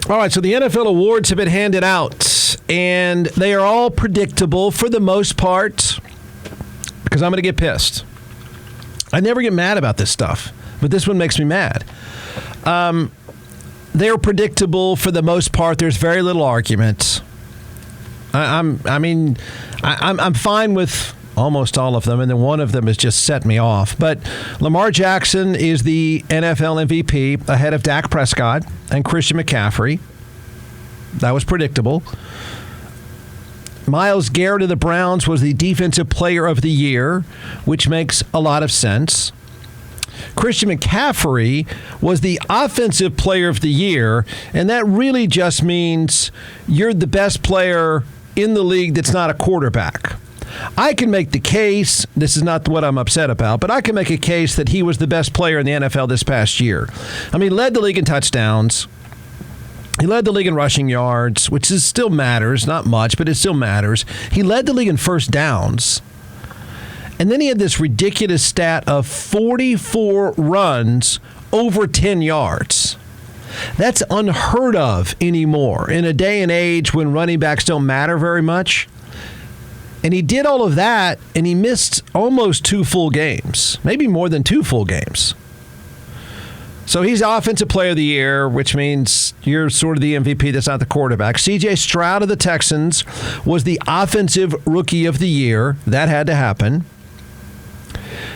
All right, so the NFL awards have been handed out, and they are all predictable for the most part because I'm going to get pissed. I never get mad about this stuff, but this one makes me mad. They're predictable for the most part. There's very little argument. I'm fine with almost all of them, and then one of them has just set me off. But Lamar Jackson is the NFL MVP ahead of Dak Prescott and Christian McCaffrey. That was predictable. Myles Garrett of the Browns was the Defensive Player of the Year, which makes a lot of sense. Christian McCaffrey was the Offensive Player of the Year, and that really just means you're the best player in the league that's not a quarterback. I can make the case, this is not what I'm upset about, but I can make a case that he was the best player in the NFL this past year. I mean, he led the league in touchdowns. He led the league in rushing yards, which still matters, not much, but it still matters. He led the league in first downs. And then he had this ridiculous stat of 44 runs over 10 yards. That's unheard of anymore in a day and age when running backs don't matter very much. And he did all of that, and he missed almost 2 full games, maybe more than 2 full games. So he's Offensive Player of the Year, which means you're sort of the MVP that's not the quarterback. C.J. Stroud of the Texans was the Offensive Rookie of the Year. That had to happen.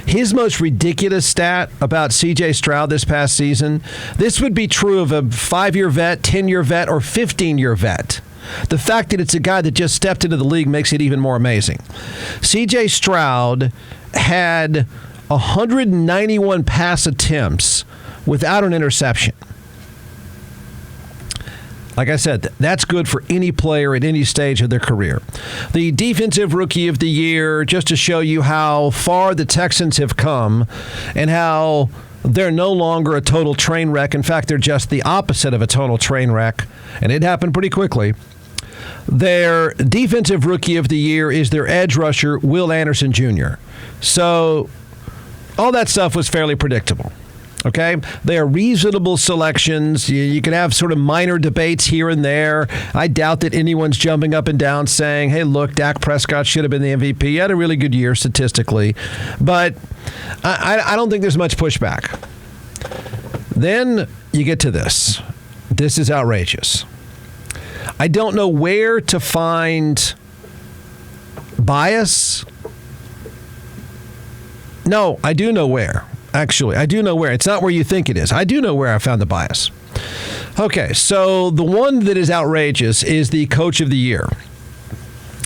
His most ridiculous stat about C.J. Stroud this past season, this would be true of a 5-year vet, 10-year vet, or 15-year vet. The fact that it's a guy that just stepped into the league makes it even more amazing. C.J. Stroud had 191 pass attempts without an interception. Like I said, that's good for any player at any stage of their career. The Defensive Rookie of the Year, just to show you how far the Texans have come and how they're no longer a total train wreck. In fact, they're just the opposite of a total train wreck, and it happened pretty quickly. Their Defensive Rookie of the Year is their edge rusher, Will Anderson Jr. So all that stuff was fairly predictable. Okay? They are reasonable selections. You can have sort of minor debates here and there. I doubt that anyone's jumping up and down saying, hey, look, Dak Prescott should have been the MVP. He had a really good year statistically. But I don't think there's much pushback. Then you get to this. This is outrageous. I don't know where to find bias. No, I do know where. Actually, I do know where. It's not where you think it is. I do know where I found the bias. Okay, so the one that is outrageous is the Coach of the Year.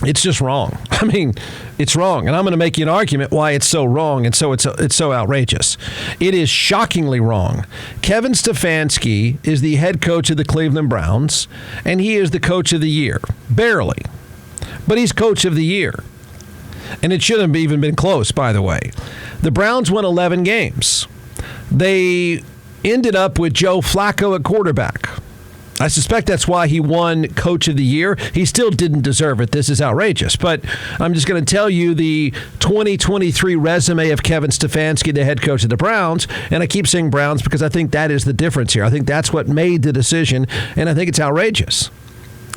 It's just wrong. I mean, it's wrong. And I'm going to make you an argument why it's so wrong and so it's so outrageous. It is shockingly wrong. Kevin Stefanski is the head coach of the Cleveland Browns, and he is the Coach of the Year. Barely. But he's Coach of the Year. And it shouldn't have even been close, by the way. The Browns won 11 games. They ended up with Joe Flacco at quarterback. I suspect that's why he won Coach of the Year. He still didn't deserve it. This is outrageous. But I'm just going to tell you the 2023 resume of Kevin Stefanski, the head coach of the Browns. And I keep saying Browns because I think that is the difference here. I think that's what made the decision, and I think it's outrageous.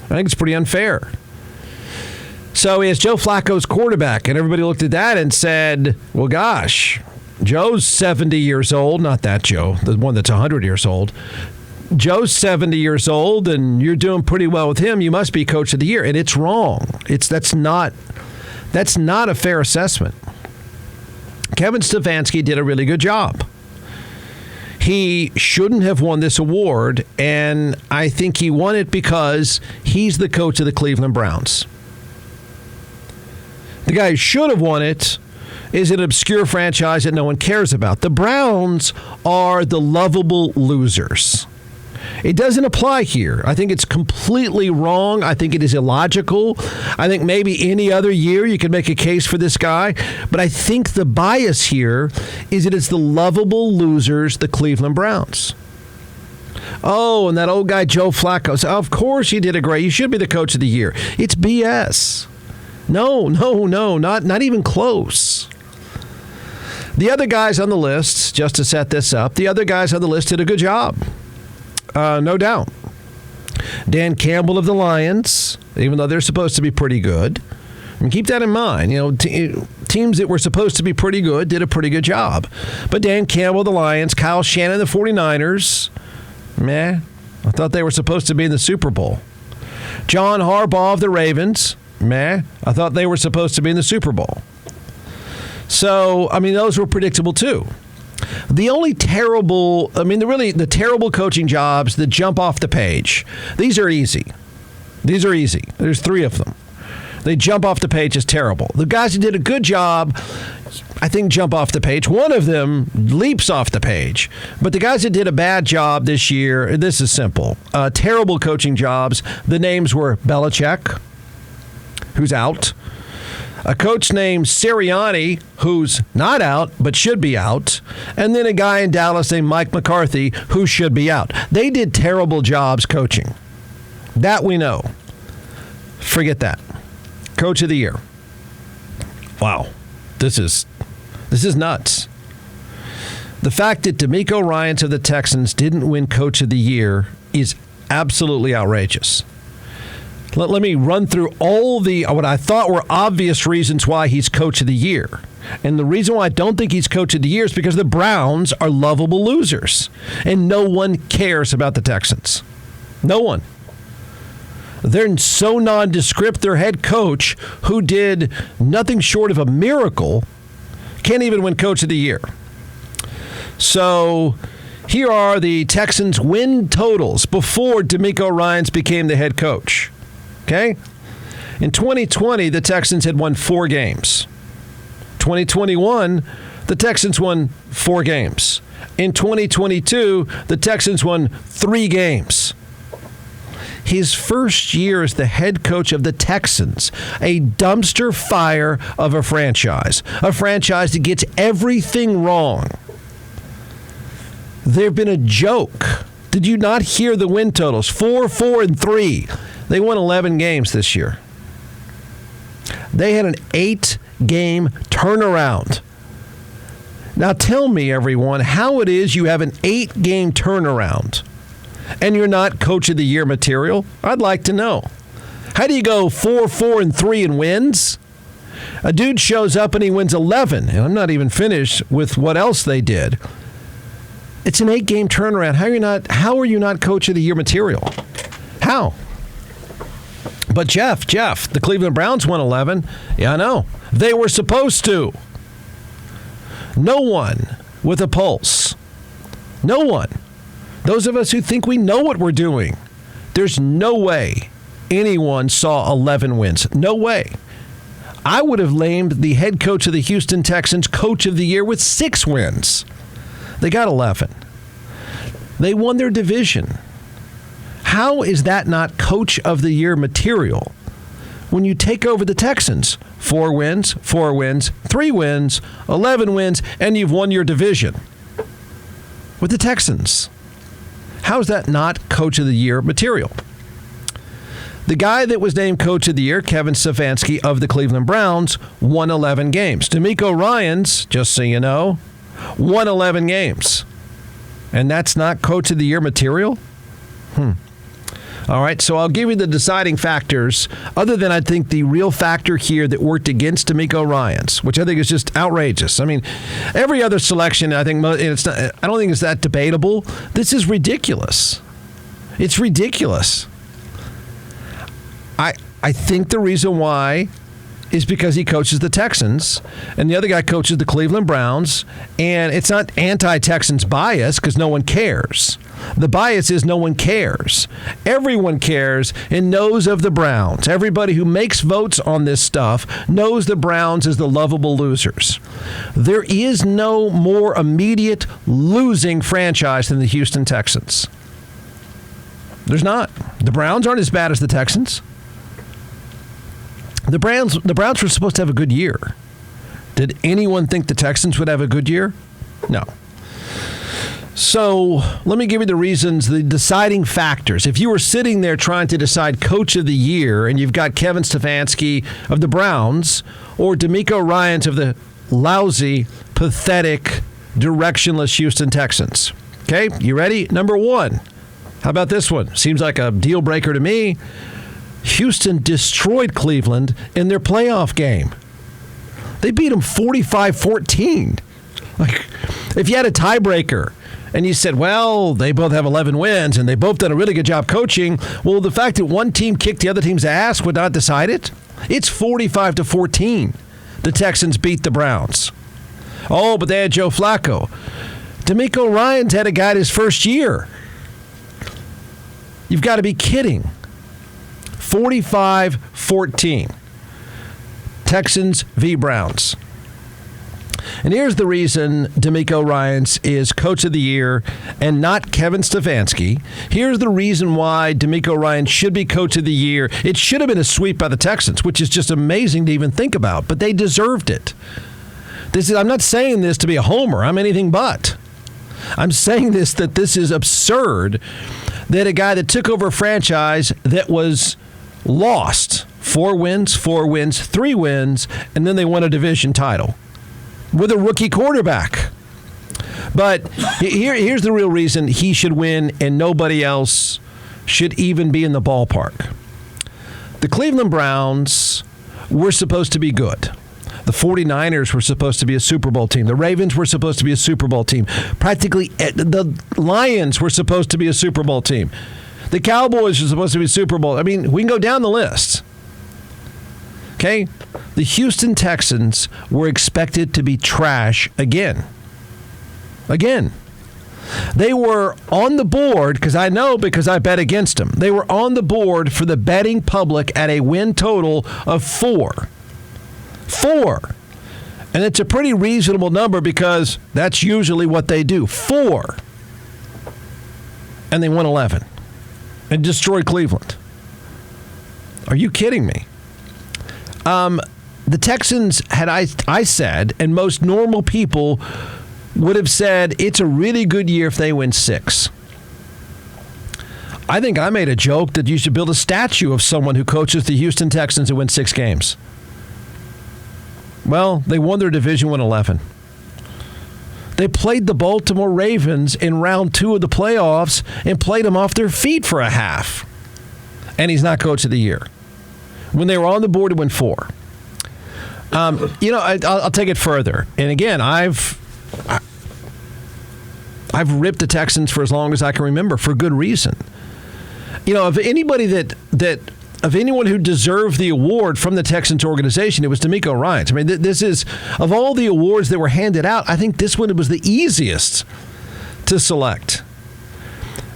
I think it's pretty unfair. So he has Joe Flacco's quarterback, and everybody looked at that and said, well, gosh, Joe's 70 years old. Not that Joe, the one that's 100 years old. Joe's 70 years old, and you're doing pretty well with him. You must be Coach of the Year. And it's wrong. That's not a fair assessment. Kevin Stefanski did a really good job. He shouldn't have won this award, and I think he won it because he's the coach of the Cleveland Browns. The guy who should have won it is an obscure franchise that no one cares about. The Browns are the lovable losers. It doesn't apply here. I think it's completely wrong. I think it is illogical. I think maybe any other year you could make a case for this guy. But I think the bias here is that it's the lovable losers, the Cleveland Browns. Oh, and that old guy Joe Flacco. So of course you did you should be the Coach of the Year. It's BS. No, not even close. The other guys on the list, just to set this up, the other guys on the list did a good job. No doubt. Dan Campbell of the Lions, even though they're supposed to be pretty good. I mean, keep that in mind. Teams that were supposed to be pretty good did a pretty good job. But Dan Campbell of the Lions, Kyle Shanahan of the 49ers, meh. I thought they were supposed to be in the Super Bowl. John Harbaugh of the Ravens, meh. I thought they were supposed to be in the Super Bowl. So, those were predictable too. The only terrible, the terrible coaching jobs that jump off the page, these are easy. There's 3 of them. They jump off the page as terrible. The guys who did a good job, I think, jump off the page. One of them leaps off the page. But the guys that did a bad job this year, this is simple. Terrible coaching jobs. The names were Belichick, who's out. A coach named Sirianni, who's not out, but should be out. And then a guy in Dallas named Mike McCarthy, who should be out. They did terrible jobs coaching. That we know. Forget that. Coach of the year. Wow. This is nuts. The fact that DeMeco Ryans of the Texans didn't win Coach of the Year is absolutely outrageous. Let me run through all what I thought were obvious reasons why he's Coach of the Year. And the reason why I don't think he's Coach of the Year is because the Browns are lovable losers. And no one cares about the Texans. No one. They're so nondescript, their head coach, who did nothing short of a miracle, can't even win Coach of the Year. So here are the Texans' win totals before DeMeco Ryans became the head coach. Okay? In 2020, the Texans had won 4 games. 2021, the Texans won 4 games. In 2022, the Texans won 3 games. His first year as the head coach of the Texans, a dumpster fire of a franchise that gets everything wrong. They've been a joke. Did you not hear the win totals? 4, 4, and 3. They won 11 games this year. They had an 8-game turnaround. Now tell me, everyone, how it is you have an 8-game turnaround and you're not Coach of the Year material? I'd like to know. How do you go 4, 4, and 3 and wins? A dude shows up and he wins 11, and I'm not even finished with what else they did. It's an 8-game turnaround. How are you not Coach of the Year material? How? But Jeff, the Cleveland Browns won 11. Yeah, I know. They were supposed to. No one with a pulse. No one. Those of us who think we know what we're doing. There's no way anyone saw 11 wins. No way. I would have named the head coach of the Houston Texans Coach of the Year with 6 wins. They got 11. They won their division. How is that not Coach of the Year material when you take over the Texans? 4 wins, 3 wins, 11 wins, and you've won your division with the Texans. How is that not Coach of the Year material? The guy that was named Coach of the Year, Kevin Stefanski of the Cleveland Browns, won 11 games. DeMeco Ryans, just so you know, won 11 games. And that's not Coach of the Year material? All right, so I'll give you the deciding factors, other than I think the real factor here that worked against DeMeco Ryans, which I think is just outrageous. I mean, every other selection, I don't think it's that debatable. This is ridiculous. It's ridiculous. I think the reason why is because he coaches the Texans, and the other guy coaches the Cleveland Browns, and it's not anti-Texans bias because no one cares. The bias is no one cares. Everyone cares and knows of the Browns. Everybody who makes votes on this stuff knows the Browns as the lovable losers. There is no more immediate losing franchise than the Houston Texans. There's not. The Browns aren't as bad as the Texans. The Browns were supposed to have a good year. Did anyone think the Texans would have a good year? No. So let me give you the reasons, the deciding factors. If you were sitting there trying to decide Coach of the Year and you've got Kevin Stefanski of the Browns or DeMeco Ryans of the lousy, pathetic, directionless Houston Texans. Okay, you ready? Number 1. How about this one? Seems like a deal breaker to me. Houston destroyed Cleveland in their playoff game. They beat them 45-14. Like, if you had a tiebreaker and you said, well, they both have 11 wins and they both done a really good job coaching, well, the fact that one team kicked the other team's ass would not decide it. It's 45-14. The Texans beat the Browns. Oh, but they had Joe Flacco. DeMeco Ryans had a guy in his first year. You've got to be kidding. 45-14. Texans v. Browns. And here's the reason DeMeco Ryans is Coach of the Year and not Kevin Stefanski. Here's the reason why DeMeco Ryans should be Coach of the Year. It should have been a sweep by the Texans, which is just amazing to even think about, but they deserved it. I'm not saying this to be a homer. I'm anything but. I'm saying that this is absurd that a guy that took over a franchise that was lost 4 wins, 3 wins, and then they won a division title with a rookie quarterback. But here's the real reason he should win and nobody else should even be in the ballpark. The Cleveland Browns were supposed to be good. The 49ers were supposed to be a Super Bowl team. The Ravens were supposed to be a Super Bowl team. Practically, the Lions were supposed to be a Super Bowl team. The Cowboys were supposed to be Super Bowl. I mean, we can go down the list. Okay? The Houston Texans were expected to be trash again. Again. They were on the board, because I bet against them. They were on the board for the betting public at a win total of 4. 4. And it's a pretty reasonable number because that's usually what they do. 4. And they won 11 and destroyed Cleveland. Are you kidding me? The Texans, had I said, and most normal people would have said, it's a really good year if they win 6. I think I made a joke that you should build a statue of someone who coaches the Houston Texans and wins 6 games. Well, they won their division, won 11. They played the Baltimore Ravens in round 2 of the playoffs and played them off their feet for a half. And he's not Coach of the Year. When they were on the board to win 4. I'll take it further. And again, I've ripped the Texans for as long as I can remember for good reason. Of anybody of anyone who deserved the award from the Texans organization, it was DeMeco Ryans. I mean, this is, of all the awards that were handed out, I think this one was the easiest to select.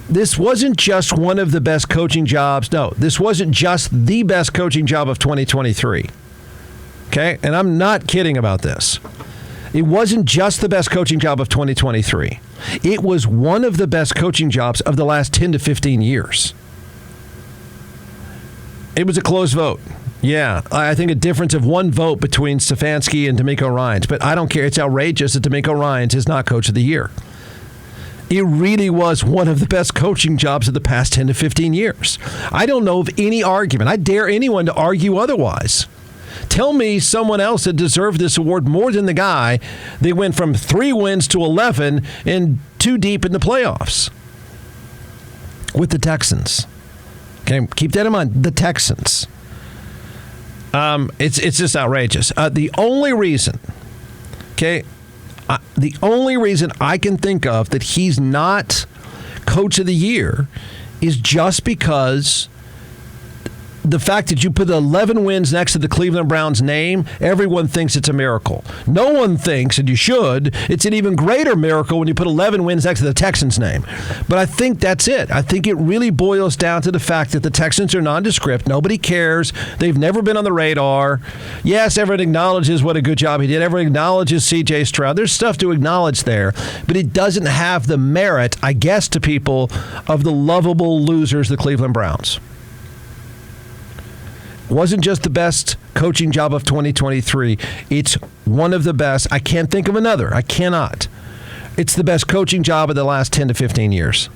This wasn't just one of the best coaching jobs. No, this wasn't just the best coaching job of 2023. Okay? And I'm not kidding about this. It wasn't just the best coaching job of 2023. It was one of the best coaching jobs of the last 10 to 15 years. It was a close vote. Yeah, I think a difference of 1 vote between Stefanski and DeMeco Ryans. But I don't care. It's outrageous that DeMeco Ryans is not Coach of the Year. It really was one of the best coaching jobs of the past 10 to 15 years. I don't know of any argument. I dare anyone to argue otherwise. Tell me someone else that deserved this award more than the guy that went from 3 wins to 11 and 2 deep in the playoffs with the Texans. Okay, keep that in mind. The Texans. It's just outrageous. The only reason I can think of that he's not Coach of the Year is just because the fact that you put 11 wins next to the Cleveland Browns name, everyone thinks it's a miracle. No one thinks, and you should, it's an even greater miracle when you put 11 wins next to the Texans name. But I think that's it. I think it really boils down to the fact that the Texans are nondescript. Nobody cares. They've never been on the radar. Yes, everyone acknowledges what a good job he did. Everyone acknowledges C.J. Stroud. There's stuff to acknowledge there, but it doesn't have the merit, I guess, to people of the lovable losers, the Cleveland Browns. Wasn't just the best coaching job of 2023. It's one of the best. I can't think of another. I cannot. It's the best coaching job of the last 10 to 15 years.